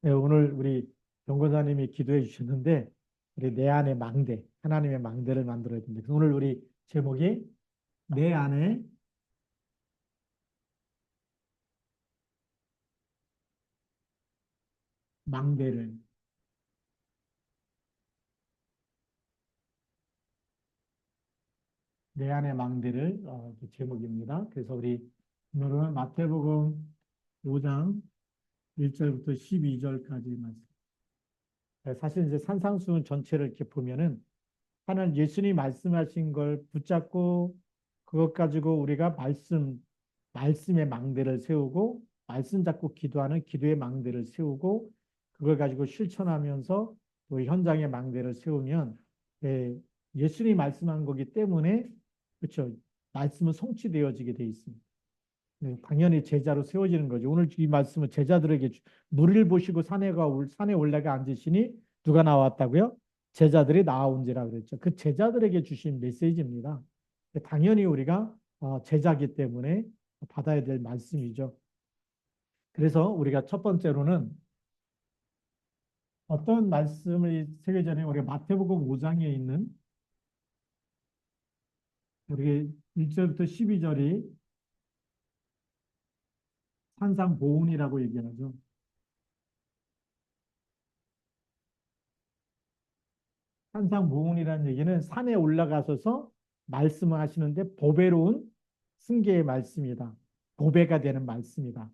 네, 오늘 우리 경건사님이 기도해 주셨는데, 우리 내 안의 망대, 하나님의 망대를 만들어야 된다. 그래서 오늘 우리 제목이 내 안의 망대를, 내 안의 망대를 그 제목입니다. 그래서 우리 오늘은 마태복음 5장 1절부터 12절까지 말씀. 네, 사실 이제 산상수훈 전체를 이렇게 보면은 하나님 예수님이 말씀하신 걸 붙잡고 그것 가지고 우리가 말씀의 망대를 세우고 말씀 잡고 기도하는 기도의 망대를 세우고 그걸 가지고 실천하면서 우리 현장의 망대를 세우면 예, 예수님이 말씀한 거기 때문에 그렇죠. 말씀은 성취되어지게 돼 있습니다. 네, 당연히 제자로 세워지는 거죠. 오늘 이 말씀은 제자들에게 물을 보시고 산에 올라가 앉으시니 누가 나왔다고요? 제자들이 나아온지라 그랬죠. 그 제자들에게 주신 메시지입니다. 당연히 우리가 제자기 때문에 받아야 될 말씀이죠. 그래서 우리가 첫 번째로는 어떤 말씀을 세기 전에 우리가 마태복음 5장에 있는 우리 1절부터 12절이 산상보훈이라고 얘기하죠. 산상보훈이라는 얘기는 산에 올라가셔서 말씀을 하시는데 보배로운 승계의 말씀이다. 보배가 되는 말씀이다.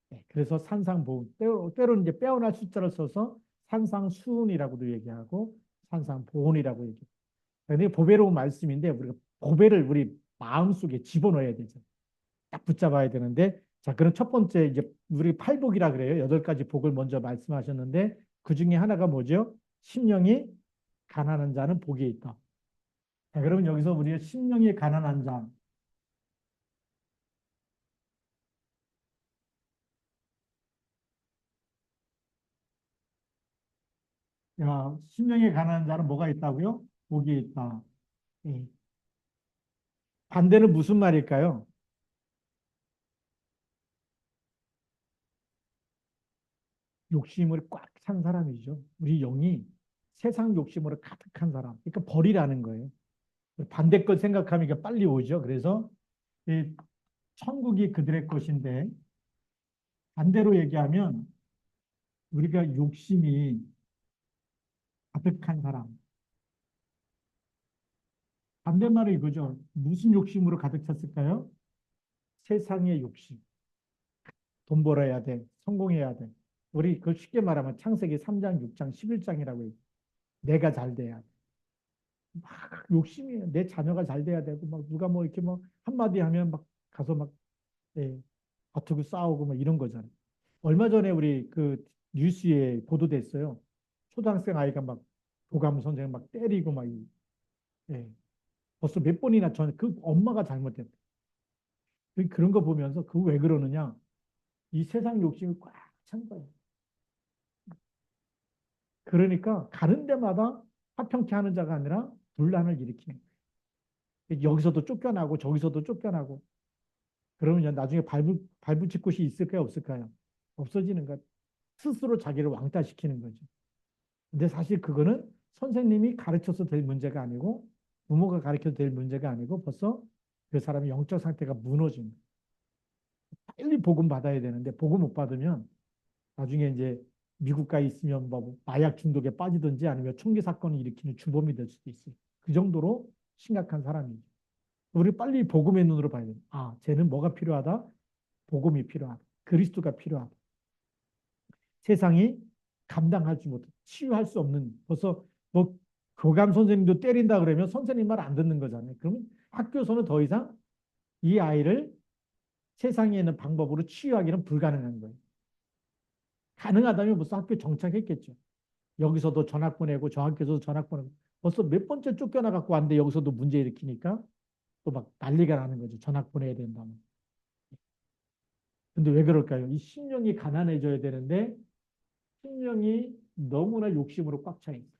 네, 그래서 산상보훈, 때로는 이제 빼어날 숫자를 써서 산상수훈이라고도 얘기하고 산상보훈이라고 얘기해요. 근데 보배로운 말씀인데 우리가 보배를 우리 마음속에 집어넣어야 되죠. 딱 붙잡아야 되는데 자, 그럼 첫 번째 이제 우리 팔복이라 그래요. 8가지 복을 먼저 말씀하셨는데 그 중에 하나가 뭐죠? 심령이 가난한 자는 복이 있다. 자, 그러면 여기서 우리가 심령이 가난한 자, 야, 심령이 가난한 자는 뭐가 있다고요? 복이 있다. 예. 반대는 무슨 말일까요? 욕심을 꽉 찬 사람이죠. 우리 영이 세상 욕심으로 가득한 사람. 그러니까 벌이라는 거예요. 반대 것 생각하면 이게 빨리 오죠. 그래서 이 천국이 그들의 것인데 반대로 얘기하면 우리가 욕심이 가득한 사람. 반대말은 이거죠. 무슨 욕심으로 가득 찼을까요? 세상의 욕심. 돈 벌어야 돼. 성공해야 돼. 우리 그 쉽게 말하면 창세기 3장, 6장, 11장이라고 해요. 내가 잘 돼야 돼. 막 욕심이에요. 내 자녀가 잘 돼야 되고 막 누가 뭐 이렇게 뭐 한마디 하면 막 가서 막 예, 다투고 싸우고 막 이런 거잖아요. 얼마 전에 우리 그 뉴스에 보도됐어요. 초등학생 아이가 막 교감 선생님 막 때리고 막 예, 벌써 몇 번이나 그 엄마가 잘못됐다. 그런 거 보면서 그 왜 그러느냐? 이 세상 욕심이 꽉 찬 거예요. 그러니까 가는 데마다 화평케 하는 자가 아니라 분란을 일으키는 거예요. 여기서도 쫓겨나고 저기서도 쫓겨나고 그러면 나중에 발붙일 곳이 있을까요? 없을까요? 없어지는 것. 스스로 자기를 왕따시키는 거죠. 근데 사실 그거는 선생님이 가르쳐서 될 문제가 아니고 부모가 가르쳐도 될 문제가 아니고 벌써 그 사람의 영적 상태가 무너진 거예요. 빨리 복음 받아야 되는데 복음 못 받으면 나중에 이제 미국 가 있으면 뭐 마약 중독에 빠지든지 아니면 총기 사건을 일으키는 주범이 될 수도 있어요. 그 정도로 심각한 사람이죠. 우리 빨리 복음의 눈으로 봐야 돼요. 아, 쟤는 뭐가 필요하다? 복음이 필요하다. 그리스도가 필요하다. 세상이 감당하지 못해 치유할 수 없는 벌써 뭐 교감 선생님도 때린다 그러면 선생님 말 안 듣는 거잖아요. 그러면 학교에서는 더 이상 이 아이를 세상에 있는 방법으로 치유하기는 불가능한 거예요. 가능하다면 벌써 학교 정착했겠죠. 여기서도 전학 보내고 저 학교에서도 전학 보내고 벌써 몇 번째 쫓겨나갖고 왔는데 여기서도 문제 일으키니까 또 막 난리가 나는 거죠. 전학 보내야 된다면. 근데 왜 그럴까요? 이 심령이 가난해져야 되는데 심령이 너무나 욕심으로 꽉 차 있어요.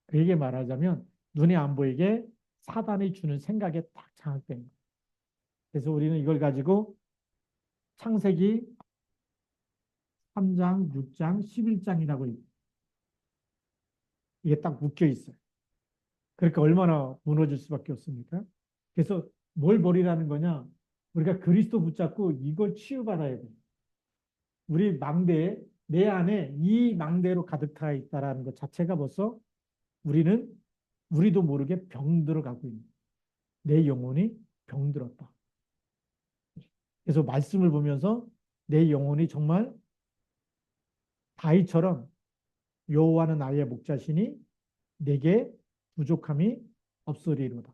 그에게 말하자면 눈에 안 보이게 사단이 주는 생각에 딱 장악된 거예요. 그래서 우리는 이걸 가지고 창세기 3장, 6장, 11장이라고 이게 딱 묶여 있어요. 그러니까 얼마나 무너질 수밖에 없습니까? 그래서 뭘 버리라는 거냐? 우리가 그리스도 붙잡고 이걸 치유받아야 돼요. 우리 망대에 내 안에 이 망대로 가득 차 있다라는 것 자체가 벌써 우리는 우리도 모르게 병들어 가고 있는 내 영혼이 병들었다. 그래서 말씀을 보면서 내 영혼이 정말 다윗처럼 여호와는 나의 목자시니 내게 부족함이 없으리로다.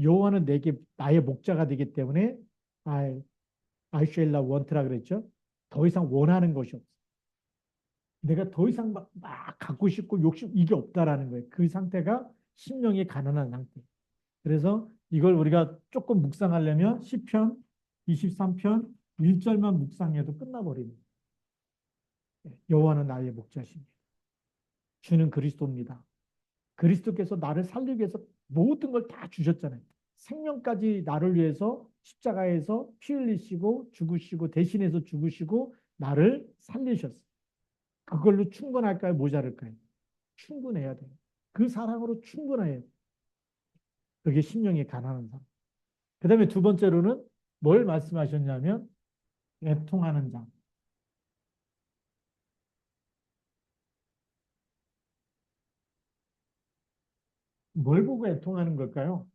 여호와는 내게 나의 목자가 되기 때문에 I shall not want라 그랬죠. 더 이상 원하는 것이 없어. 내가 더 이상 막 갖고 싶고 욕심 이게 없다라는 거예요. 그 상태가 심령이 가난한 상태. 그래서 이걸 우리가 조금 묵상하려면 시편 23편 1절만 묵상해도 끝나버리는 거예요. 여호와는 나의 목자십니다. 주는 그리스도입니다. 그리스도께서 나를 살리기 위해서 모든 걸 다 주셨잖아요. 생명까지 나를 위해서 십자가에서 피 흘리시고 죽으시고 대신해서 죽으시고 나를 살리셨어요. 그걸로 충분할까요? 모자랄까요? 충분해야 돼요. 그 사랑으로 충분해요. 그게 심령이 가난한 사람. 그 다음에 두 번째로는 뭘 말씀하셨냐면 애통하는 자. 뭘 보고 애통하는 걸까요?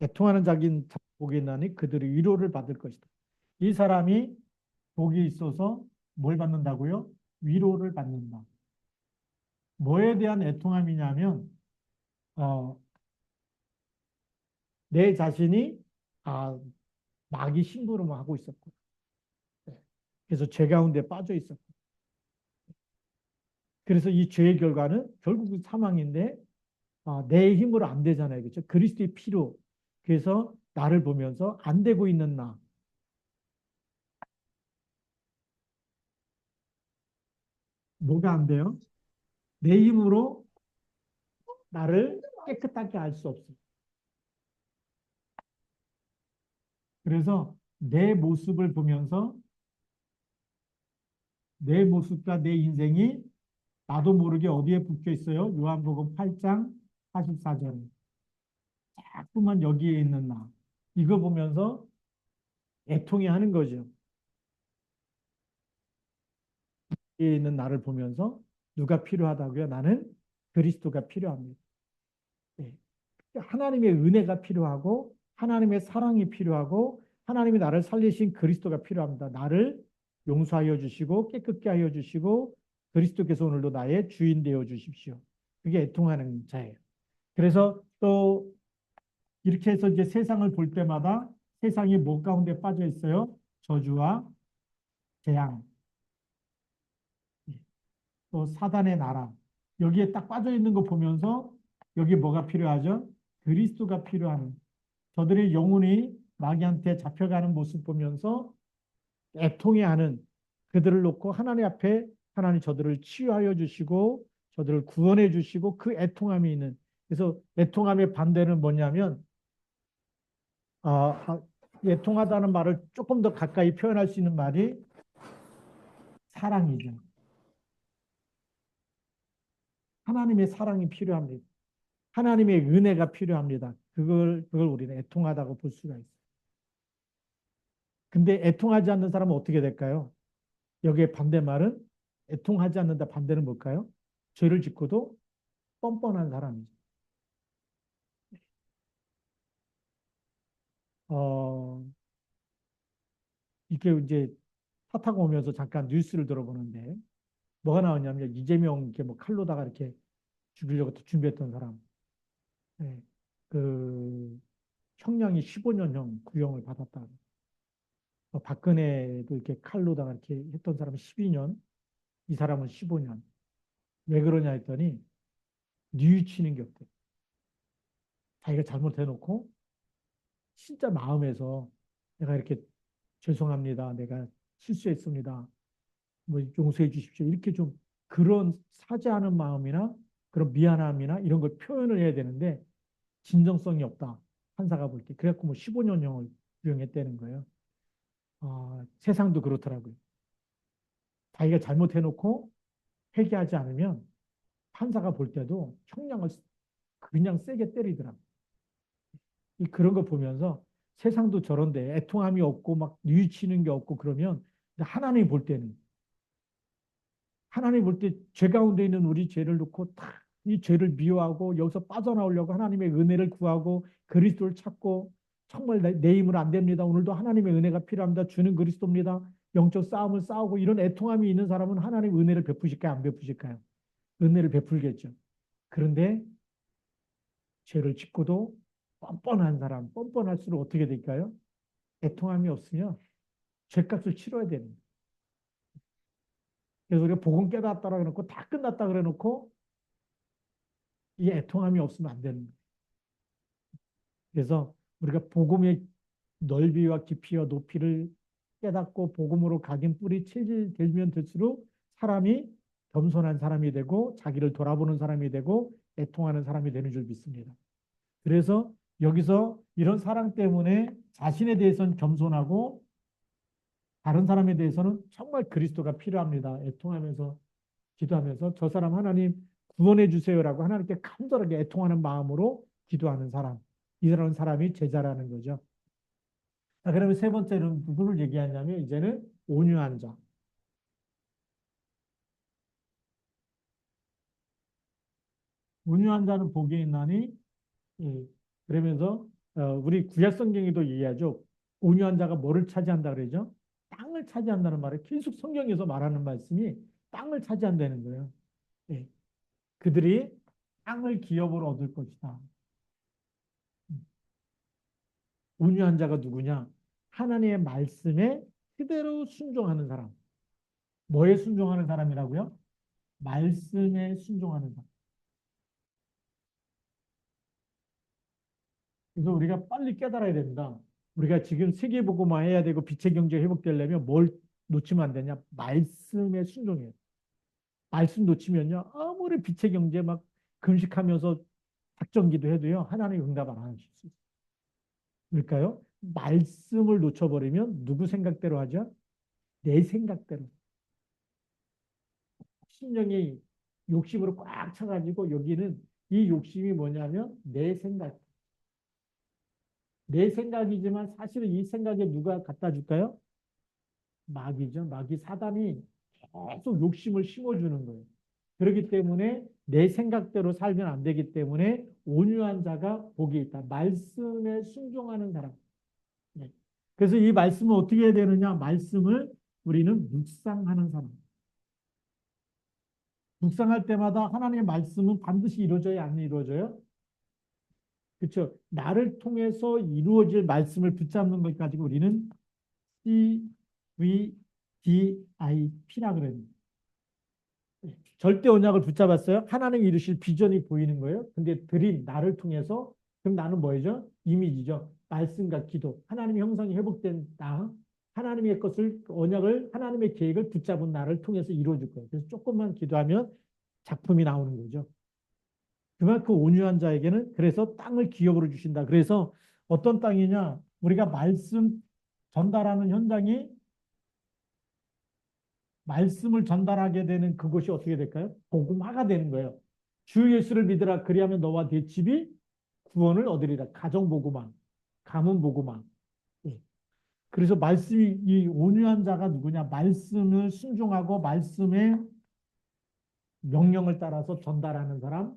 애통하는 자긴 복이 있나니 그들이 위로를 받을 것이다. 이 사람이 복이 있어서 뭘 받는다고요? 위로를 받는다. 뭐에 대한 애통함이냐면 어, 내 자신이 아, 마귀 심부름하고 있었고 그래서 죄 가운데 빠져 있었고 그래서 이 죄의 결과는 결국 사망인데 내 힘으로 안 되잖아요. 그렇죠? 그리스도의 피로. 그래서 나를 보면서 안 되고 있는 나. 뭐가 안 돼요? 내 힘으로 나를 깨끗하게 할 수 없어요. 그래서 내 모습을 보면서 내 모습과 내 인생이 나도 모르게 어디에 붙여 있어요? 요한복음 8장 44절에. 자꾸만 여기에 있는 나. 이거 보면서 애통해 하는 거죠. 여기에 있는 나를 보면서 누가 필요하다고요? 나는 그리스도가 필요합니다. 네. 하나님의 은혜가 필요하고 하나님의 사랑이 필요하고 하나님이 나를 살리신 그리스도가 필요합니다. 나를 용서하여 주시고 깨끗게 하여 주시고 그리스도께서 오늘도 나의 주인 되어 주십시오. 그게 애통하는 자예요. 그래서 또 이렇게 해서 이제 세상을 볼 때마다 세상이 뭐 가운데 빠져 있어요? 저주와 재앙, 또 사단의 나라. 여기에 딱 빠져 있는 거 보면서 여기 뭐가 필요하죠? 그리스도가 필요한 저들의 영혼이 마귀한테 잡혀가는 모습 보면서 애통해하는 그들을 놓고 하나님 앞에 하나님 저들을 치유하여 주시고 저들을 구원해 주시고 그 애통함이 있는 그래서 애통함의 반대는 뭐냐면 애통하다는 말을 조금 더 가까이 표현할 수 있는 말이 사랑이죠. 하나님의 사랑이 필요합니다. 하나님의 은혜가 필요합니다. 그걸 우리는 애통하다고 볼 수가 있어요. 근데 애통하지 않는 사람은 어떻게 될까요? 여기에 반대말은 애통하지 않는다 반대는 뭘까요? 죄를 짓고도 뻔뻔한 사람이죠. 어, 이게 이제 차 타고 오면서 잠깐 뉴스를 들어보는데 뭐가 나왔냐면 이재명 이렇게 뭐 칼로다가 이렇게 죽이려고 준비했던 사람. 네. 그 형량이 15년형 구형을 받았다. 박근혜도 이렇게 칼로다가 이렇게 했던 사람은 12년, 이 사람은 15년. 왜 그러냐 했더니 뉘우치는 게 없대. 자기가 잘못해놓고 진짜 마음에서 내가 이렇게 죄송합니다. 내가 실수했습니다. 뭐 용서해 주십시오. 이렇게 좀 그런 사죄하는 마음이나 그런 미안함이나 이런 걸 표현을 해야 되는데 진정성이 없다. 판사가 볼 때. 그래갖고 뭐 15년형을 구형했다는 거예요. 세상도 그렇더라고요. 자기가 잘못해놓고 회개하지 않으면 판사가 볼 때도 형량을 그냥 세게 때리더라고요. 그런 거 보면서 세상도 저런데 애통함이 없고 막 뉘우치는 게 없고 그러면 하나님 볼 때는 하나님 볼 때 죄 가운데 있는 우리 죄를 놓고 다 이 죄를 미워하고 여기서 빠져나오려고 하나님의 은혜를 구하고 그리스도를 찾고 정말 내 힘은 안 됩니다. 오늘도 하나님의 은혜가 필요합니다. 주는 그리스도입니다. 영적 싸움을 싸우고 이런 애통함이 있는 사람은 하나님 은혜를 베푸실까요? 안 베푸실까요? 은혜를 베풀겠죠. 그런데 죄를 짓고도 뻔뻔한 사람, 뻔뻔할수록 어떻게 될까요? 애통함이 없으면 죄값을 치러야 됩니다. 그래서 우리가 복음 깨닫다라 그래놓고 다 끝났다 그래놓고 이 애통함이 없으면 안 되는 거예요. 그래서 우리가 복음의 넓이와 깊이와 높이를 깨닫고 복음으로 각인 뿌리 체질되면 될수록 사람이 겸손한 사람이 되고 자기를 돌아보는 사람이 되고 애통하는 사람이 되는 줄 믿습니다. 그래서 여기서 이런 사랑 때문에 자신에 대해서는 겸손하고 다른 사람에 대해서는 정말 그리스도가 필요합니다. 애통하면서 기도하면서 저 사람 하나님 구원해 주세요라고 하나님께 간절하게 애통하는 마음으로 기도하는 사람. 이런 사람이 제자라는 거죠. 자, 그러면 세 번째는 누구를 얘기하냐면 이제는 온유한 자. 온유한 자는 복이 있나니 그러면서 우리 구약 성경에도 얘기하죠. 온유한 자가 뭐를 차지한다 그러죠? 땅을 차지한다는 말을 계속 성경에서 말하는 말씀이 땅을 차지한다는 거예요. 예. 그들이 땅을 기업으로 얻을 것이다. 온유한 자가 누구냐? 하나님의 말씀에 그대로 순종하는 사람. 뭐에 순종하는 사람이라고요? 말씀에 순종하는 사람. 그래서 우리가 빨리 깨달아야 됩니다. 우리가 지금 세계복음화 해야 되고 빛의 경제 회복되려면 뭘 놓치면 안 되냐? 말씀에 순종해요. 말씀 놓치면요. 아무리 빛의 경제 막 금식하면서 작정기도 해도요. 하나님 응답 안 하실 수 있어요. 그러니까요. 말씀을 놓쳐버리면 누구 생각대로 하죠? 내 생각대로. 심령이 욕심으로 꽉 차가지고 여기는 이 욕심이 뭐냐면 내 생각. 내 생각이지만 사실은 이 생각에 누가 갖다 줄까요? 마귀죠. 마귀 사단이 계속 욕심을 심어주는 거예요. 그렇기 때문에 내 생각대로 살면 안 되기 때문에 온유한 자가 복이 있다. 말씀에 순종하는 사람. 네. 그래서 이 말씀을 어떻게 해야 되느냐? 말씀을 우리는 묵상하는 사람. 묵상할 때마다 하나님의 말씀은 반드시 이루어져야 안 이루어져요? 그렇죠. 나를 통해서 이루어질 말씀을 붙잡는 것 가지고 우리는 CVDIP라 그래요. 절대 언약을 붙잡았어요. 하나님 이루실 비전이 보이는 거예요. 근데 드림, 나를 통해서 그럼 나는 뭐죠? 이미지죠. 말씀과 기도. 하나님의 형상이 회복된 나. 하나님의 것을 언약을 하나님의 계획을 붙잡은 나를 통해서 이루어질 거예요. 그래서 조금만 기도하면 작품이 나오는 거죠. 그만큼 온유한 자에게는 그래서 땅을 기업으로 주신다. 그래서 어떤 땅이냐? 우리가 말씀 전달하는 현장이 말씀을 전달하게 되는 그것이 어떻게 될까요? 복음화가 되는 거예요. 주 예수를 믿으라 그리하면 너와 네 집이 구원을 얻으리라. 가정 복음화, 가문 복음화. 예. 그래서 말씀이 이 온유한 자가 누구냐? 말씀을 순종하고 말씀의 명령을 따라서 전달하는 사람.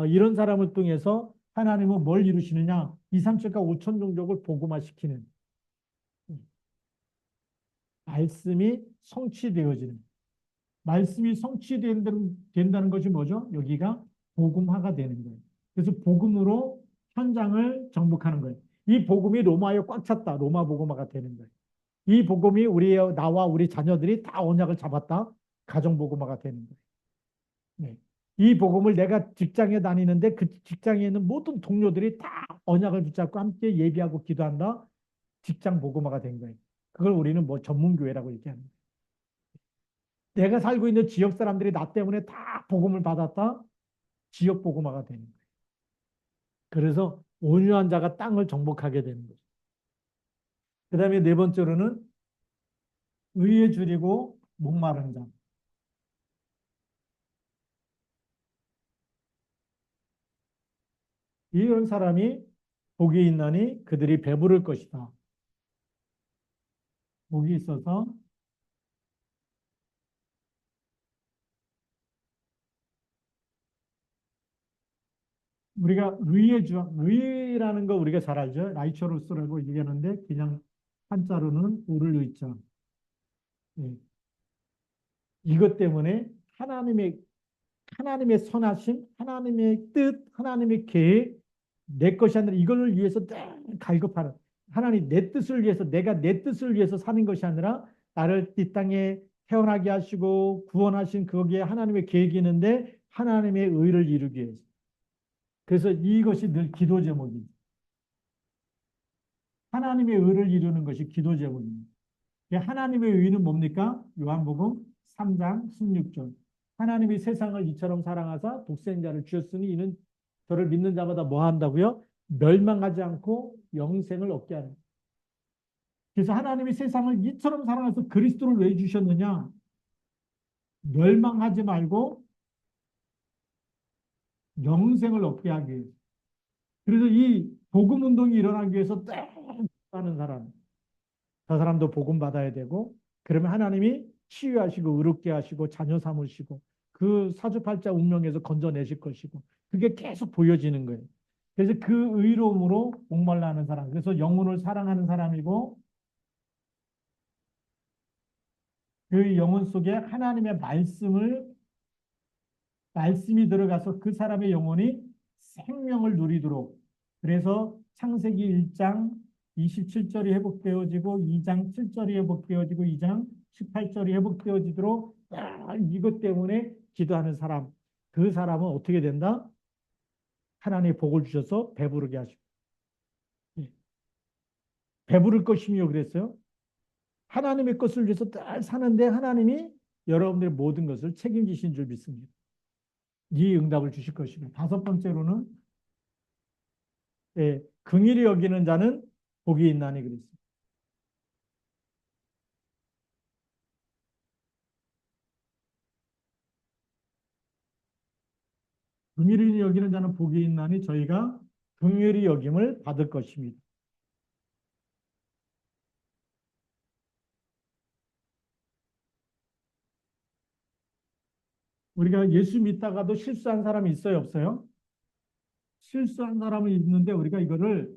이런 사람을 통해서 하나님은 뭘 이루시느냐? 2, 3천과 5천 종족을 복음화시키는 말씀이 성취되어지는 말씀이 성취된다는 것이 뭐죠? 여기가 복음화가 되는 거예요. 그래서 복음으로 현장을 정복하는 거예요. 이 복음이 로마에 꽉 찼다. 로마 복음화가 되는 거예요. 이 복음이 나와 우리 자녀들이 다 언약을 잡았다. 가정 복음화가 되는 거예요. 네. 이 복음을 내가 직장에 다니는데 그 직장에 있는 모든 동료들이 다 언약을 붙잡고 함께 예비하고 기도한다. 직장 복음화가 된 거예요. 그걸 우리는 뭐 전문교회라고 얘기하는 거예요. 내가 살고 있는 지역 사람들이 나 때문에 다 복음을 받았다. 지역 복음화가 되는 거예요. 그래서 온유한 자가 땅을 정복하게 되는 거죠. 그 다음에 네 번째로는 의에 줄이고 목마른 자. 이런 사람이 복이 있나니 그들이 배부를 것이다. 복이 있어서 우리가 의라는 거 우리가 잘 알죠. 라이처로스라고 얘기하는데 그냥 한자로는 오를 의자. 예. 이것 때문에 하나님의 선하심, 하나님의 뜻, 하나님의 계획, 내 것이 아니라 이걸 위해서 늘 갈급하는 하나님 내 뜻을 위해서 내가 내 뜻을 위해서 사는 것이 아니라 나를 이 땅에 태어나게 하시고 구원하신 거기에 하나님의 계획이 있는데 하나님의 의를 이루기 위해서. 그래서 이것이 늘 기도 제목입니다. 하나님의 의를 이루는 것이 기도 제목입니다. 하나님의 의는 뭡니까? 요한복음 3장 16절. 하나님이 세상을 이처럼 사랑하사 독생자를 주셨으니 이는 저를 믿는 자마다 뭐 한다고요? 멸망하지 않고 영생을 얻게 하는. 그래서 하나님이 세상을 이처럼 사랑해서 그리스도를 왜 주셨느냐? 멸망하지 말고 영생을 얻게 하기 위해서. 그래서 이 복음 운동이 일어나기 위해서 하는 사람, 저 사람도 복음 받아야 되고, 그러면 하나님이 치유하시고 의롭게 하시고 자녀 삼으시고 그 사주팔자 운명에서 건져내실 것이고 그게 계속 보여지는 거예요. 그래서 그 의로움으로 목말라 하는 사람, 그래서 영혼을 사랑하는 사람이고 그 영혼 속에 하나님의 말씀이 들어가서 그 사람의 영혼이 생명을 누리도록. 그래서 창세기 1장 27절이 회복되어지고 2장 7절이 회복되어지고 2장 18절이 회복되어지도록 이것 때문에 기도하는 사람, 그 사람은 어떻게 된다? 하나님의 복을 주셔서 배부르게 하시고. 예. 배부를 것이며 그랬어요. 하나님의 것을 위해서 늘 사는데 하나님이 여러분들의 모든 것을 책임지신 줄 믿습니다. 이 응답을 주실 것이고. 다섯 번째로는 긍휼히 여기는 자는 복이 있나니 그랬어요. 긍휼히 여기는 자는 복이 있나니 저희가 긍휼히 여김을 받을 것입니다. 우리가 예수 믿다가도 실수한 사람이 있어요, 없어요? 실수한 사람이 있는데 우리가 이거를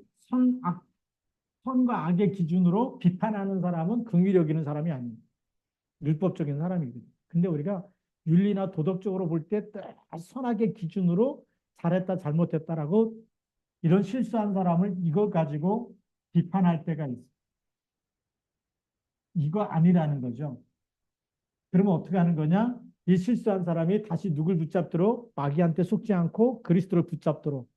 선과 악의 기준으로 비판하는 사람은 긍휼히 여기는 사람이 아니에요. 율법적인 사람이거든요. 근데 우리가 윤리나 도덕적으로 볼 때 선악의 기준으로 잘했다, 잘못했다라고 이런 실수한 사람을 이거 가지고 비판할 때가 있어요. 이거 아니라는 거죠. 그러면 어떻게 하는 거냐? 이 실수한 사람이 다시 누굴 붙잡도록 마귀한테 속지 않고 그리스도를 붙잡도록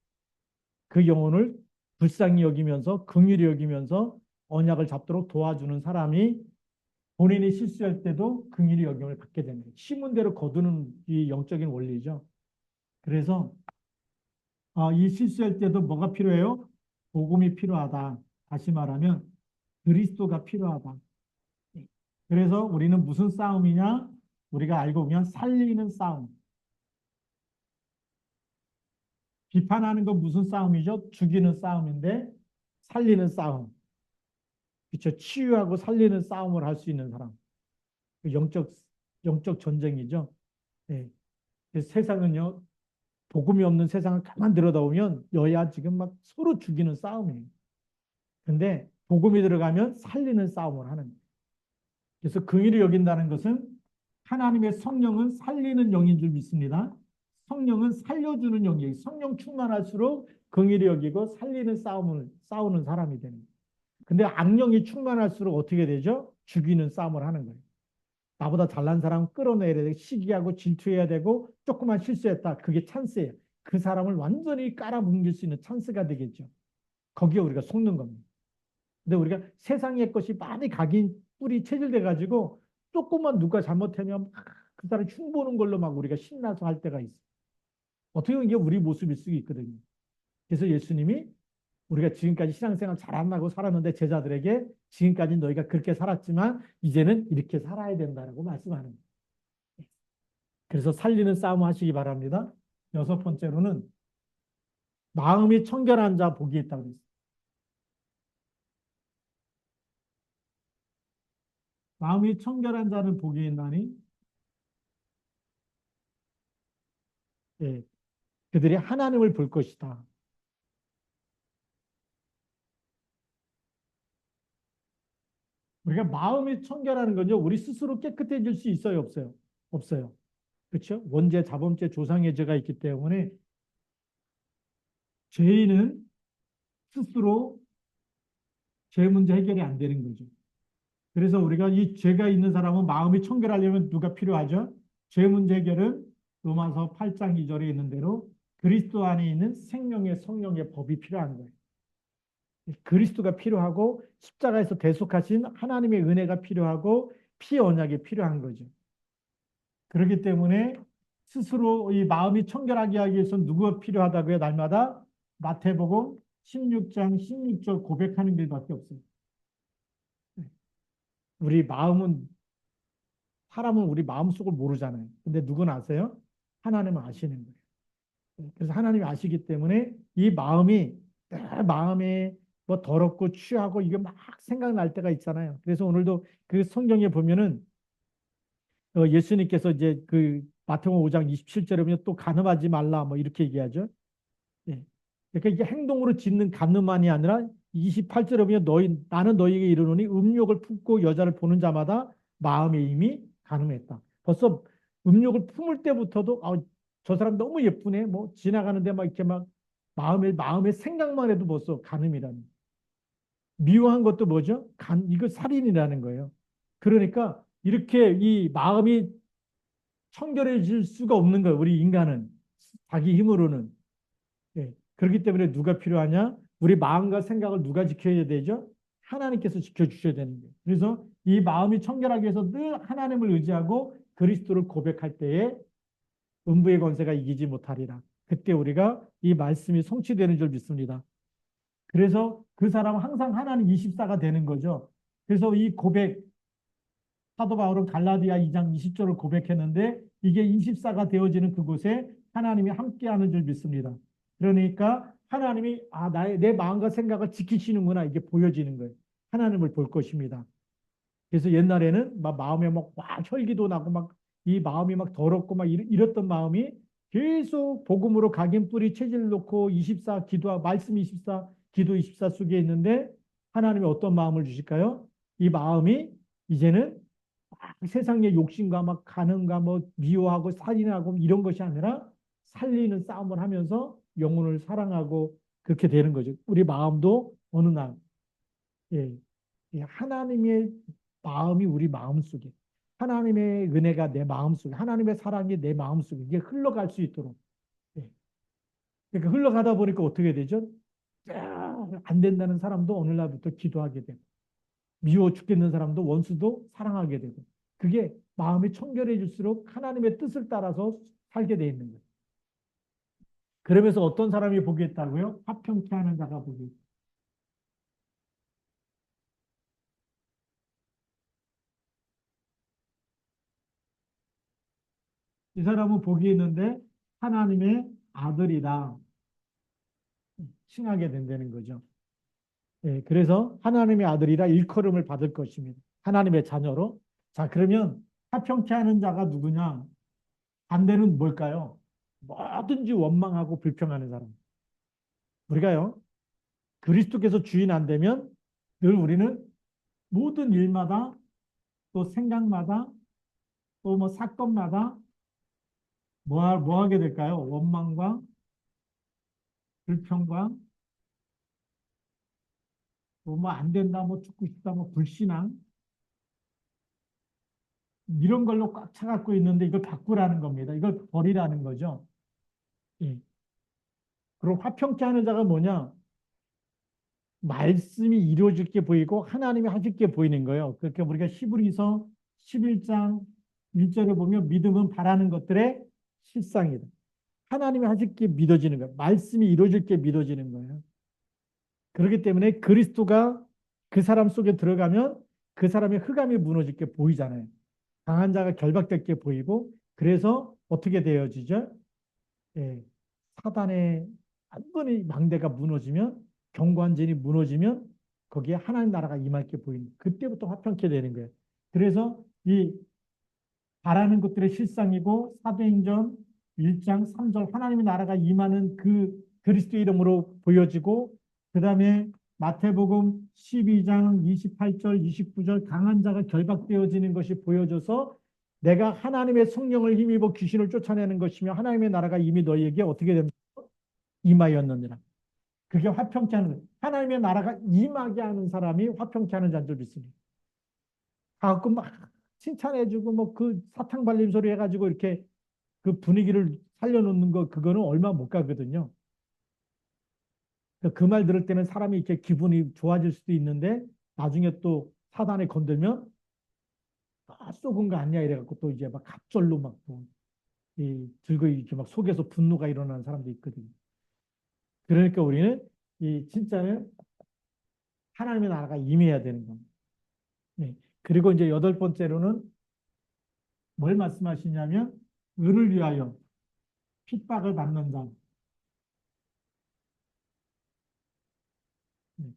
그 영혼을 불쌍히 여기면서 긍휼히 여기면서 언약을 잡도록 도와주는 사람이 본인이 실수할 때도 긍휼히 여김을 받게 됩니다. 심은 대로 거두는 이 영적인 원리죠. 그래서 이 실수할 때도 뭐가 필요해요? 복음이 필요하다. 다시 말하면 그리스도가 필요하다. 그래서 우리는 무슨 싸움이냐? 우리가 알고 보면 살리는 싸움. 비판하는 건 무슨 싸움이죠? 죽이는 싸움인데 살리는 싸움. 그렇죠. 치유하고 살리는 싸움을 할 수 있는 사람. 그 영적 전쟁이죠. 네. 세상은요, 복음이 없는 세상을 가만 들여다보면 여야 지금 막 서로 죽이는 싸움이에요. 근데 복음이 들어가면 살리는 싸움을 하는 거예요. 그래서 긍휼히 여긴다는 것은 하나님의 성령은 살리는 영인 줄 믿습니다. 성령은 살려주는 영이에요. 성령 충만할수록 긍휼히 여기고 살리는 싸우는 사람이 되는 거예요. 근데 악령이 충만할수록 어떻게 되죠? 죽이는 싸움을 하는 거예요. 나보다 잘난 사람 끌어내야 되고 시기하고 질투해야 되고 조금만 실수했다. 그게 찬스예요. 그 사람을 완전히 깔아뭉갤 수 있는 찬스가 되겠죠. 거기에 우리가 속는 겁니다. 근데 우리가 세상의 것이 많이 각인 뿌리 체질돼 가지고 조금만 누가 잘못하면 그 사람 흉보는 걸로 막 우리가 신나서 할 때가 있어요. 어떻게 보면 이게 우리 모습일 수 있거든요. 그래서 예수님이 우리가 지금까지 신앙생활 잘 안 하고 살았는데 제자들에게 지금까지 너희가 그렇게 살았지만 이제는 이렇게 살아야 된다라고 말씀하는 거예요. 그래서 살리는 싸움 하시기 바랍니다. 여섯 번째로는 마음이 청결한 자 복이 있다고 했어요. 마음이 청결한 자는 복이 있나니 예, 그들이 하나님을 볼 것이다. 우리가 마음이 청결하는 건요, 우리 스스로 깨끗해질 수 있어요, 없어요? 없어요. 그렇죠? 원죄, 자범죄, 조상의 죄가 있기 때문에 죄인은 스스로 죄 문제 해결이 안 되는 거죠. 그래서 우리가 이 죄가 있는 사람은 마음이 청결하려면 누가 필요하죠? 죄 문제 해결은 로마서 8장 2절에 있는 대로 그리스도 안에 있는 생명의 성령의 법이 필요한 거예요. 그리스도가 필요하고 십자가에서 대속하신 하나님의 은혜가 필요하고 피 언약이 필요한 거죠. 그렇기 때문에 스스로 이 마음이 청결하게 하기 위해서 누구가 필요하다고요? 날마다 마태복음 16장 16절 고백하는 길밖에 없어요. 우리 마음은 사람은 우리 마음속을 모르잖아요. 근데 누구는 아세요? 하나님은 아시는 거예요. 그래서 하나님이 아시기 때문에 이 마음이 내 마음에 뭐 더럽고 취하고 이게 막 생각날 때가 있잖아요. 그래서 오늘도 그 성경에 보면은 예수님께서 이제 그 마태복음 5장 27절에 보면 또 간음하지 말라 뭐 이렇게 얘기하죠. 예. 그러니까 이게 행동으로 짓는 간음만이 아니라 28절에 보면 나는 너희에게 이르노니 음욕을 품고 여자를 보는 자마다 마음에 이미 간음했다. 벌써 음욕을 품을 때부터도 저 사람 너무 예쁘네. 뭐 지나가는데 막 이렇게 막 마음의 생각만 해도 벌써 간음이라는. 미워한 것도 뭐죠? 이거 살인이라는 거예요. 그러니까 이렇게 이 마음이 청결해질 수가 없는 거예요. 우리 인간은 자기 힘으로는. 예. 그렇기 때문에 누가 필요하냐? 우리 마음과 생각을 누가 지켜야 되죠? 하나님께서 지켜주셔야 되는 거예요. 그래서 이 마음이 청결하기 위해서 늘 하나님을 의지하고 그리스도를 고백할 때에 음부의 권세가 이기지 못하리라. 그때 우리가 이 말씀이 성취되는 줄 믿습니다. 그래서 그 사람은 항상 하나님 24가 되는 거죠. 그래서 이 고백, 사도 바울은 갈라디아 2장 20절을 고백했는데 이게 24가 되어지는 그곳에 하나님이 함께하는 줄 믿습니다. 그러니까 하나님이 내 마음과 생각을 지키시는구나 이게 보여지는 거예요. 하나님을 볼 것입니다. 그래서 옛날에는 막 마음에 막 혈기도 나고 막 이 마음이 막 더럽고 막 이랬던 마음이 계속 복음으로 각인 뿌리 체질 놓고 24 기도 말씀 24 기도 24 속에 있는데 하나님이 어떤 마음을 주실까요? 이 마음이 이제는 세상의 욕심과 막 가는가 뭐 미워하고 살인하고 이런 것이 아니라 살리는 싸움을 하면서 영혼을 사랑하고 그렇게 되는 거죠. 우리 마음도 어느 날 예, 하나님의 마음이 우리 마음 속에 하나님의 은혜가 내 마음 속에 하나님의 사랑이 내 마음 속에 이게 흘러갈 수 있도록 예. 그러니까 흘러가다 보니까 어떻게 되죠? 안 된다는 사람도 어느 날부터 기도하게 되고 미워 죽겠는 사람도 원수도 사랑하게 되고 그게 마음이 청결해질수록 하나님의 뜻을 따라서 살게 돼 있는 거예요. 그러면서 어떤 사람이 복이 있다고요? 화평케 하는 자가 복이 있다. 이 사람은 복이 있는데 하나님의 아들이다 칭하게 된다는 거죠. 예, 그래서 하나님의 아들이라 일컬음을 받을 것입니다. 하나님의 자녀로. 자, 그러면 화평케 하는 자가 누구냐? 반대는 뭘까요? 뭐든지 원망하고 불평하는 사람. 우리가요, 그리스도께서 주인 안 되면 늘 우리는 모든 일마다 또 생각마다 또 뭐 사건마다 뭐 하게 될까요? 원망과 불평과 또 뭐 안 된다, 뭐 죽고 싶다, 뭐 불신앙 이런 걸로 꽉 차갖고 있는데 이걸 바꾸라는 겁니다. 이걸 버리라는 거죠. 예. 그리고 화평케 하는 자가 뭐냐? 말씀이 이루어질 게 보이고 하나님이 하실 게 보이는 거예요. 그러니까 우리가 히브리서 11장 1절에 보면 믿음은 바라는 것들의 실상이다. 하나님이 하실 게 믿어지는 거예요. 말씀이 이루어질 게 믿어지는 거예요. 그렇기 때문에 그리스도가 그 사람 속에 들어가면 그 사람의 흑암이 무너질 게 보이잖아요. 강한 자가 결박될 게 보이고 그래서 어떻게 되어지죠? 예, 사단의 완전히 망대가 무너지면 경관진이 무너지면 거기에 하나님 나라가 임할 게 보이는 그때부터 화평케 되는 거예요. 그래서 이 바라는 것들의 실상이고 사도행전 1장 3절 하나님의 나라가 임하는 그 그리스도 이름으로 보여지고 그 다음에 마태복음 12장 28절 29절 강한 자가 결박되어지는 것이 보여져서 내가 하나님의 성령을 힘입어 귀신을 쫓아내는 것이며 하나님의 나라가 이미 너희에게 어떻게 됩니까? 임하였느니라. 그게 화평케 하는 거예요. 하나님의 나라가 임하게 하는 사람이 화평케 하는 자인 줄 믿습니다. 가끔 막 칭찬해주고 뭐 그 사탕 발림 소리 해가지고 이렇게 그 분위기를 살려놓는 거 그거는 얼마 못 가거든요. 그 말 들을 때는 사람이 이렇게 기분이 좋아질 수도 있는데 나중에 또 사단에 건들면 썩은 거 아니야 이래갖고 또 이제 막 갑절로 막또 들고 이렇게 막 속에서 분노가 일어나는 사람도 있거든요. 그러니까 우리는 이 진짜는 하나님의 나라가 임해야 되는 겁니다. 네. 그리고 이제 여덟 번째로는 뭘 말씀하시냐면 의를 위하여 핍박을 받는 자. 네.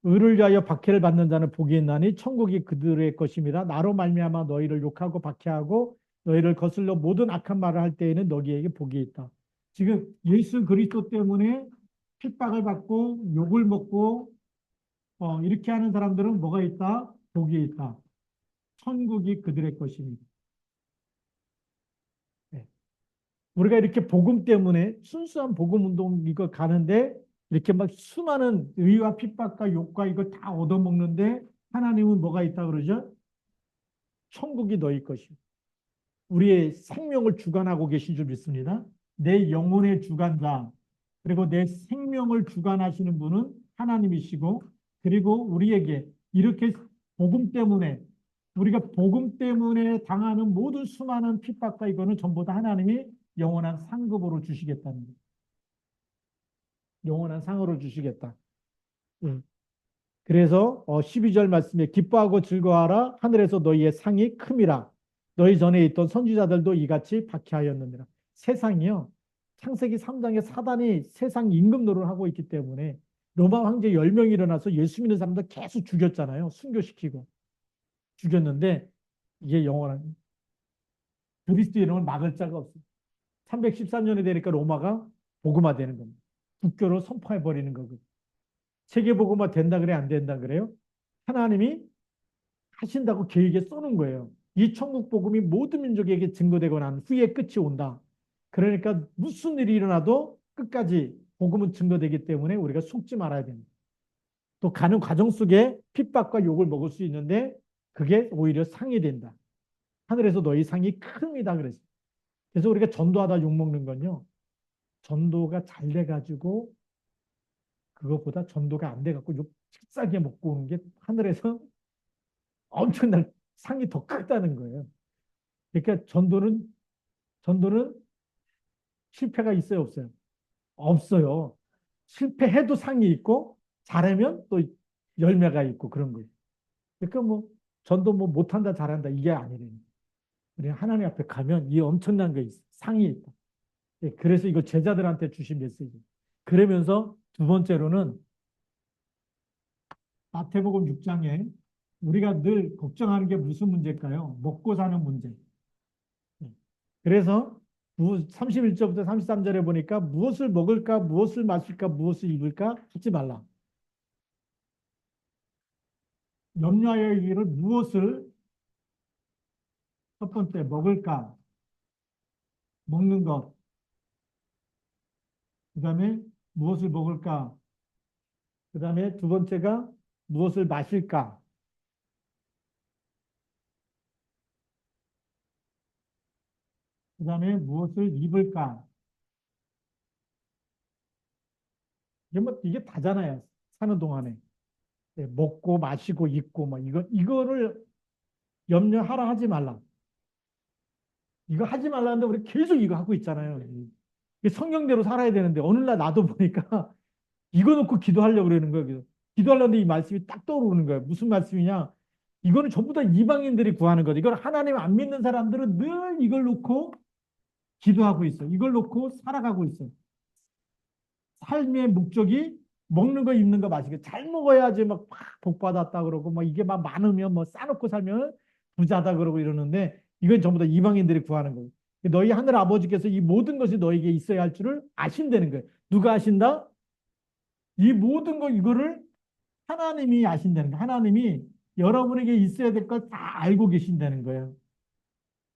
의를 위하여 박해를 받는 자는 복이 있나니 천국이 그들의 것입니다. 나로 말미암아 너희를 욕하고 박해하고 너희를 거슬러 모든 악한 말을 할 때에는 너희에게 복이 있다. 지금 예수 그리스도 때문에 핍박을 받고 욕을 먹고 이렇게 하는 사람들은 뭐가 있다? 복이 있다. 천국이 그들의 것입니다. 네. 우리가 이렇게 복음 때문에 순수한 복음 운동 이거 가는데 이렇게 막 수많은 의와 핍박과 욕과 이거 다 얻어먹는데 하나님은 뭐가 있다 그러죠? 천국이 너희 것이고 우리의 생명을 주관하고 계신 줄 믿습니다. 내 영혼의 주관자 그리고 내 생명을 주관하시는 분은 하나님이시고 그리고 우리에게 이렇게 복음 때문에 우리가 복음 때문에 당하는 모든 수많은 핍박과 이거는 전부 다 하나님이 영원한 상급으로 주시겠다는 거예요. 영원한 상으로 주시겠다. 예. 그래서 12절 말씀에 기뻐하고 즐거워하라 하늘에서 너희의 상이 큼이라 너희 전에 있던 선지자들도 이같이 박해하였느니라. 세상이요. 창세기 3장에 사단이 세상 임금 노릇을 하고 있기 때문에 로마 황제 10명이 일어나서 예수 믿는 사람들 계속 죽였잖아요. 순교시키고 죽였는데 이게 영원한 그리스도 이름을 막을 자가 없어요. 313년이 되니까 로마가 복음화되는 겁니다. 국교로 선포해 버리는 거거든요. 세계 복음화 된다 그래 안 된다 그래요? 하나님이 하신다고 계획에 써놓은 거예요. 이 천국 복음이 모든 민족에게 증거되고 난 후에 끝이 온다. 그러니까 무슨 일이 일어나도 끝까지 복음은 증거되기 때문에 우리가 속지 말아야 됩니다. 또 가는 과정 속에 핍박과 욕을 먹을 수 있는데 그게 오히려 상이 된다. 하늘에서 너희 상이 큽니다. 그랬어요. 그래서 우리가 전도하다 욕 먹는 건요. 전도가 잘 돼가지고 그것보다 전도가 안 돼갖고 욕 칠싸게 먹고 오는 게 하늘에서 엄청난 상이 더 크다는 거예요. 그러니까 전도는 실패가 있어요, 없어요? 없어요. 실패해도 상이 있고 잘하면 또 열매가 있고 그런 거예요. 그러니까 뭐 전도 뭐 못한다 잘한다 이게 아니래요. 우리 하나님 앞에 가면 이 엄청난 게 있어. 상이 있다. 예, 그래서 이거 제자들한테 주신 메시지. 그러면서 두 번째로는 마태복음 6장에 우리가 늘 걱정하는 게 무슨 문제일까요? 먹고 사는 문제. 예. 그래서 31절부터 33절에 보니까 무엇을 먹을까, 무엇을 마실까, 무엇을 입을까 하지 말라. 염려하여 이르기를 무엇을 첫 번째 먹을까, 먹는 것. 그 다음에 무엇을 먹을까. 그 다음에 두 번째가 무엇을 마실까. 그 다음에 무엇을 입을까. 이게 다잖아요. 사는 동안에. 예, 먹고 마시고 입고 막 이거를 염려하라 하지 말라. 이거 하지 말라는데 우리 계속 이거 하고 있잖아요. 이게 성경대로 살아야 되는데 어느 날 나도 보니까 이거 놓고 기도하려고 그러는 거예요. 기도하려는데 이 말씀이 딱 떠오르는 거예요. 무슨 말씀이냐? 이거는 전부 다 이방인들이 구하는 거죠. 이걸 하나님 안 믿는 사람들은 늘 이걸 놓고 기도하고 있어. 이걸 놓고 살아가고 있어. 삶의 목적이 먹는 거, 입는 거, 마시는 거. 잘 먹어야지 막 복 받았다 그러고, 막 이게 막 많으면 뭐 싸놓고 살면 부자다 그러고 이러는데, 이건 전부 다 이방인들이 구하는 거예요. 너희 하늘 아버지께서 이 모든 것이 너에게 있어야 할 줄을 아신다는 거예요. 누가 아신다? 이 모든 거 이거를 하나님이 아신다는 거예요. 하나님이 여러분에게 있어야 될 걸 다 알고 계신다는 거예요.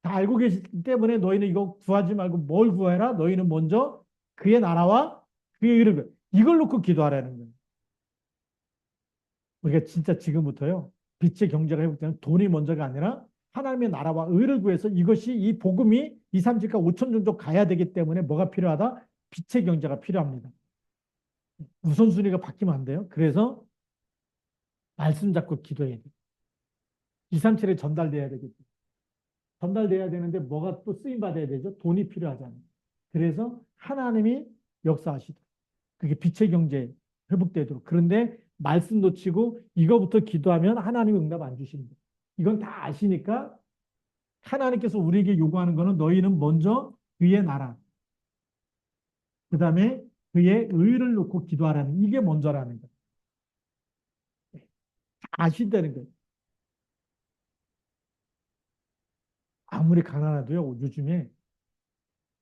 다 알고 계시기 때문에 너희는 이거 구하지 말고 뭘 구해라? 너희는 먼저 그의 나라와 그의 의를 이걸 놓고 기도하라는 거예요. 우리가 진짜 지금부터요. 빛의 경제가 회복되는 돈이 먼저가 아니라 하나님의 나라와 의를 구해서 이것이 이 복음이 2, 3주가 5천 정도 가야 되기 때문에 뭐가 필요하다? 빛의 경제가 필요합니다. 우선순위가 바뀌면 안 돼요. 그래서 말씀 잡고 기도해야 돼요. 2, 3, 7에 전달돼야 되겠죠. 전달돼야 되는데 뭐가 또 쓰임 받아야 되죠? 돈이 필요하잖아요. 그래서 하나님이 역사하시다. 그게 빛의 경제 회복되도록. 그런데 말씀 놓치고 이거부터 기도하면 하나님이 응답 안 주십니다. 이건 다 아시니까 하나님께서 우리에게 요구하는 거는 너희는 먼저 그의 나라, 그 다음에 그의 의를 놓고 기도하라는 이게 먼저라는 거예요. 아신다는 거예요. 아무리 가난해도요, 요즘에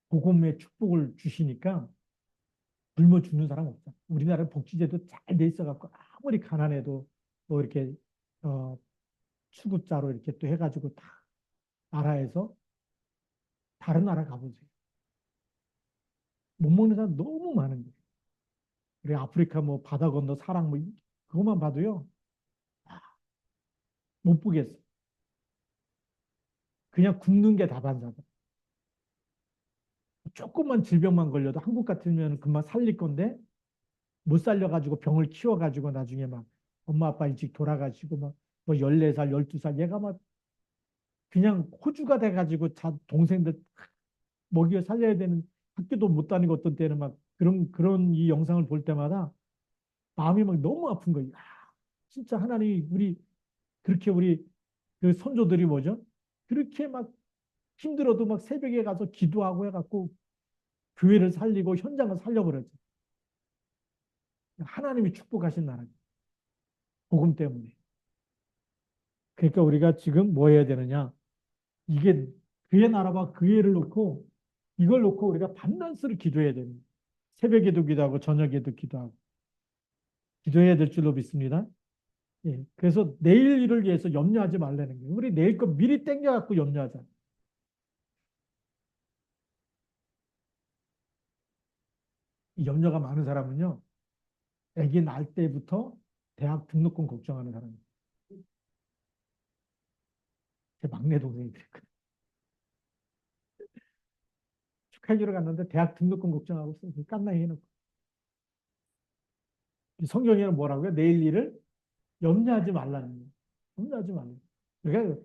복음의 축복을 주시니까 굶어 죽는 사람 없다. 우리나라 복지제도 잘 돼 있어갖고 아무리 가난해도 뭐 이렇게 어, 수급자로 이렇게 또 해가지고 다 나라에서 다른 나라 가보세요. 못 먹는 사람 너무 많은 거예요. 그래 아프리카 뭐 바다 건너 사랑 뭐 그것만 봐도요 못 보겠어. 그냥 굶는 게 다반사다. 조금만 질병만 걸려도 한국 같으면 금방 살릴 건데 못 살려가지고 병을 키워가지고 나중에 막 엄마 아빠 일찍 돌아가시고 막뭐 14살, 12살 얘가 막 그냥 호주가 돼가지고 자 동생들 먹여 살려야 되는 학교도 못 다니고 어떤 때는 막 그런 이 영상을 볼 때마다 마음이 막 너무 아픈 거예요. 아, 진짜 하나님 우리 그렇게 우리 그 선조들이 뭐죠? 그렇게 막 힘들어도 막 새벽에 가서 기도하고 해갖고 교회를 살리고 현장을 살려버렸죠. 하나님이 축복하신 나라. 복음 때문에. 그러니까 우리가 지금 뭐 해야 되느냐? 이게 그의 나라와 그의 를 놓고 이걸 놓고 우리가 밤낮으로 기도해야 됩니다. 새벽에도 기도하고 저녁에도 기도하고 기도해야 될 줄로 믿습니다. 예. 그래서 내일 일을 위해서 염려하지 말라는 거예요. 우리 내일 거 미리 땡겨갖고 염려하자. 이 염려가 많은 사람은요, 아기 낳을 때부터 대학 등록금 걱정하는 사람이에요. 제 막내 동생이 그랬거든요. 축하해주러 갔는데 대학 등록금 걱정하고 있어요. 깐나이 해놓고. 성경에는 뭐라고요? 내일 일을 염려하지 말라는 거예요. 염려하지 말라는 거예요. 그러니까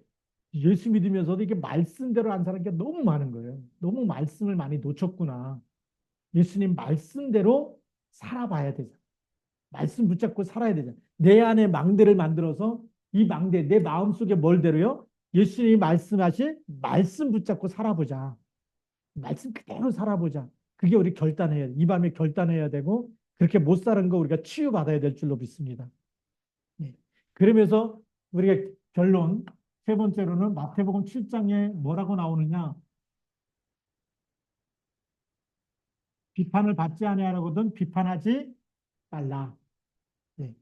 예수 믿으면서도 이게 말씀대로 안 사는 게 너무 많은 거예요. 너무 말씀을 많이 놓쳤구나. 예수님 말씀대로 살아봐야 되잖아. 말씀 붙잡고 살아야 되잖아. 내 안에 망대를 만들어서 이 망대, 내 마음속에 뭘대로요? 예수님이 말씀하신 말씀 붙잡고 살아보자. 말씀 그대로 살아보자. 그게 우리 결단해야 돼. 이 밤에 결단해야 되고 그렇게 못 사는 거 우리가 치유받아야 될 줄로 믿습니다. 네. 그러면서 우리가 결론 세 번째로는 마태복음 7장에 뭐라고 나오느냐? 비판을 받지 아니하거든 비판하지 말라. 네.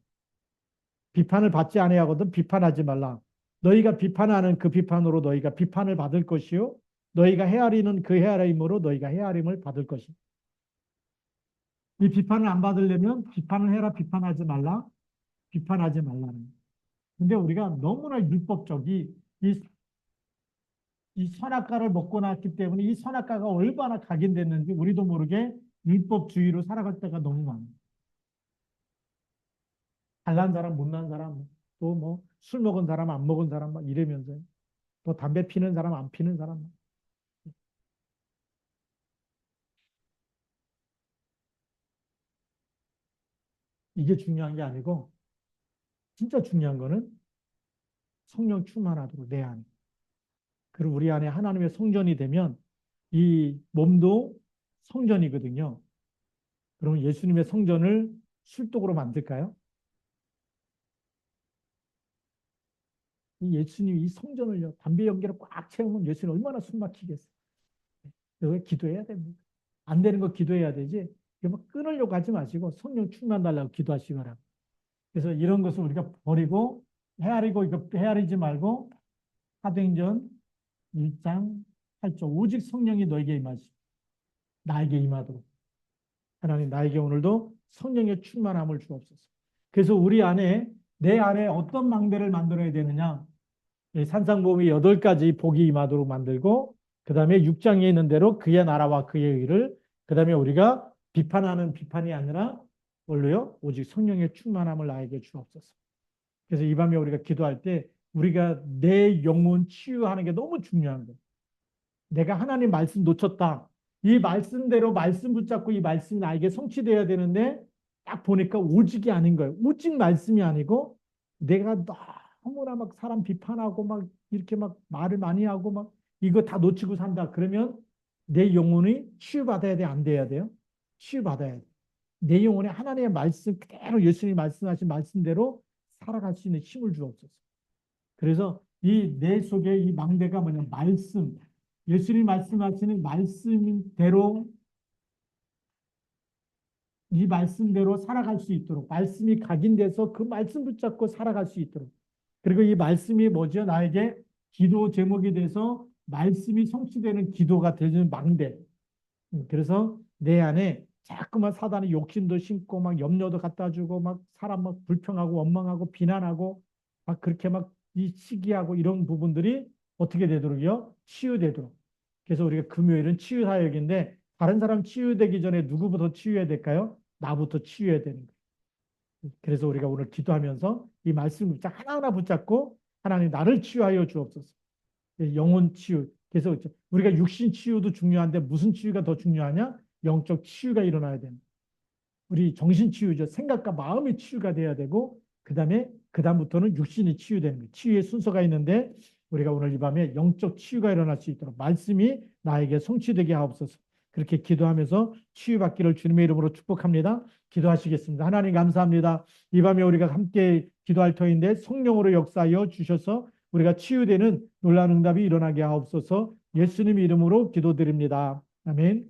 비판을 받지 아니하거든 비판하지 말라. 너희가 비판하는 그 비판으로 너희가 비판을 받을 것이요. 너희가 헤아리는 그 헤아림으로 너희가 헤아림을 받을 것이다. 이 비판을 안 받으려면 비판을 해라, 비판하지 말라, 비판하지 말라는. 근데 우리가 너무나 율법적이 이 선악과를 먹고 났기 때문에 이 선악과가 얼마나 각인됐는지 우리도 모르게 율법주의로 살아갈 때가 너무 많아요. 잘난 사람, 못난 사람, 또 뭐 술 먹은 사람, 안 먹은 사람 막 이러면서 또 담배 피는 사람, 안 피는 사람. 이게 중요한 게 아니고 진짜 중요한 거는 성령 충만하도록 내 안에. 그리고 우리 안에 하나님의 성전이 되면 이 몸도 성전이거든요. 그러면 예수님의 성전을 술독으로 만들까요? 이 예수님 이 성전을요, 담배 연기로 꽉 채우면 예수님 얼마나 숨 막히겠어요. 여기 기도해야 됩니다. 안 되는 거 기도해야 되지. 이거 막 끊으려고 하지 마시고 성령 충만 달라고 기도하시기 바랍니다. 그래서 이런 것을 우리가 버리고 헤아리고 이거 헤아리지 말고 사도행전 1장 8절 오직 성령이 너에게 임하시 나에게 임하도록 하나님 나에게 오늘도 성령의 충만함을 주옵소서. 그래서 우리 안에 내 안에 어떤 망대를 만들어야 되느냐 산상보험이 8가지 복이 임하도록 만들고 그 다음에 6장에 있는 대로 그의 나라와 그의 의를 그 다음에 우리가 비판하는 비판이 아니라 뭘로요? 오직 성령의 충만함을 나에게 주옵소서. 그래서 이 밤에 우리가 기도할 때 우리가 내 영혼 치유하는 게 너무 중요한 거예요. 내가 하나님 말씀 놓쳤다. 이 말씀대로 말씀 붙잡고 이 말씀이 나에게 성취되어야 되는데 딱 보니까 오직이 아닌 거예요. 오직 말씀이 아니고 내가 너무나 막 사람 비판하고 막 이렇게 막 말을 많이 하고 막 이거 다 놓치고 산다. 그러면 내 영혼이 치유받아야 돼? 안 돼야 돼요? 치유받아야 돼. 내 영혼에 하나님의 말씀 그대로 예수님이 말씀하신 말씀대로 살아갈 수 있는 힘을 주옵소서. 그래서 이 내 속에 이 망대가 뭐냐 말씀 예수님이 말씀하시는 말씀대로 이 말씀대로 살아갈 수 있도록 말씀이 각인돼서 그 말씀 붙잡고 살아갈 수 있도록 그리고 이 말씀이 뭐죠? 나에게 기도 제목이 돼서 말씀이 성취되는 기도가 되는 망대. 그래서 내 안에 자꾸만 사단의 욕심도 심고 막 염려도 갖다 주고 막 사람 막 불평하고 원망하고 비난하고 막 그렇게 막 이 시기하고 이런 부분들이 어떻게 되도록요? 치유되도록. 그래서 우리가 금요일은 치유 사역인데 다른 사람 치유되기 전에 누구부터 치유해야 될까요? 나부터 치유해야 되는 거예요. 그래서 우리가 오늘 기도하면서 이 말씀을 하나하나 붙잡고 하나님 나를 치유하여 주옵소서. 영혼 치유. 그래서 우리가 육신 치유도 중요한데 무슨 치유가 더 중요하냐? 영적 치유가 일어나야 됩니다. 우리 정신 치유죠. 생각과 마음의 치유가 돼야 되고 그다음부터는 육신이 치유되는 거예요. 치유의 순서가 있는데 우리가 오늘 이 밤에 영적 치유가 일어날 수 있도록 말씀이 나에게 성취되게 하옵소서. 그렇게 기도하면서 치유받기를 주님의 이름으로 축복합니다. 기도하시겠습니다. 하나님 감사합니다. 이 밤에 우리가 함께 기도할 터인데 성령으로 역사하여 주셔서 우리가 치유되는 놀라운 응답이 일어나게 하옵소서. 예수님 이름으로 기도드립니다. 아멘.